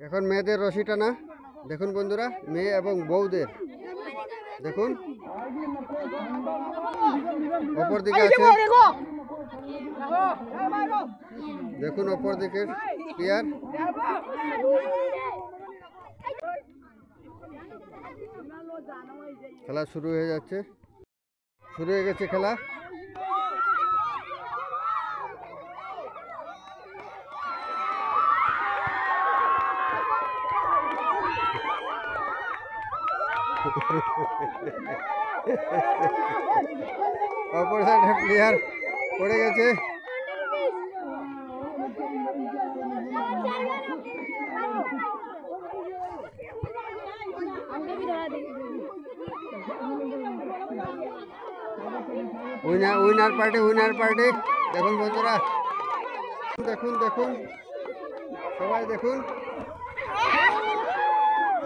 এখন মেয়েদের রশি টানা দেখুন বন্ধুরা, মেয়ে এবং বউদের দেখুন। অপর দিকে আছে দেখুন, অপর দিকে প্লেয়ার। খেলা শুরু হয়ে যাচ্ছে, শুরু হয়ে গেছে খেলা। অপর সাইডে প্লেয়ার পড়ে গেছে। উইনার পার্টি দেখুন বন্ধুরা, দেখুন দেখুন সবাই দেখুন।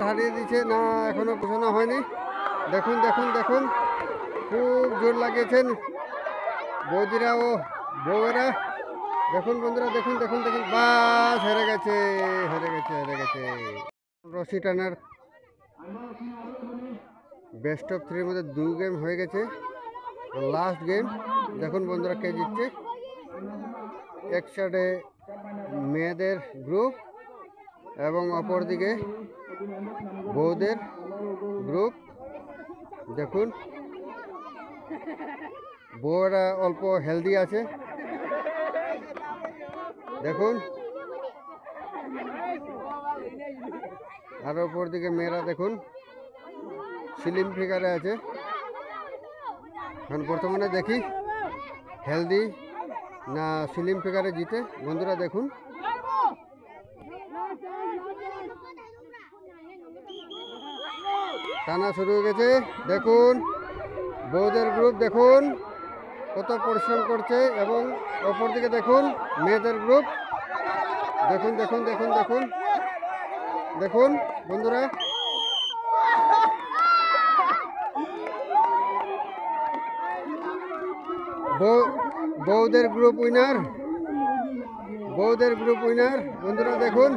হারিয়ে দিচ্ছে না, এখনো ঘোষণা হয়নি। দেখুন দেখুন দেখুন, খুব জোর লাগিয়েছেন বৌদিরা ও বউয়েরা। দেখুন বন্ধুরা, দেখুন দেখুন দেখুন, বাস হেরে গেছে। রশি টানার বেস্ট অফ 3 মধ্যে 2 গেম হয়ে গেছে। লাস্ট গেম দেখুন বন্ধুরা কে জিতছে। এক সাইডে মেয়েদের গ্রুপ এবং অপর দিকে বউদের গ্রুপ। দেখুন বউরা অল্প হেলদি আছে দেখুন, আর অপর দিকে মেয়েরা দেখুন স্লিম ফিগারে আছে। এখন বর্তমানে দেখি হেলদি না স্লিম ফিগারে জিতে বন্ধুরা। দেখুন টানা শুরু হয়ে গেছে। দেখুন বউদের গ্রুপ দেখুন কত পরিশ্রম করছে, এবং অপর দিকে দেখুন মেয়েদের গ্রুপ। দেখুন দেখুন দেখুন দেখুন দেখুন বন্ধুরা, বউদের গ্রুপ উইনার বন্ধুরা। দেখুন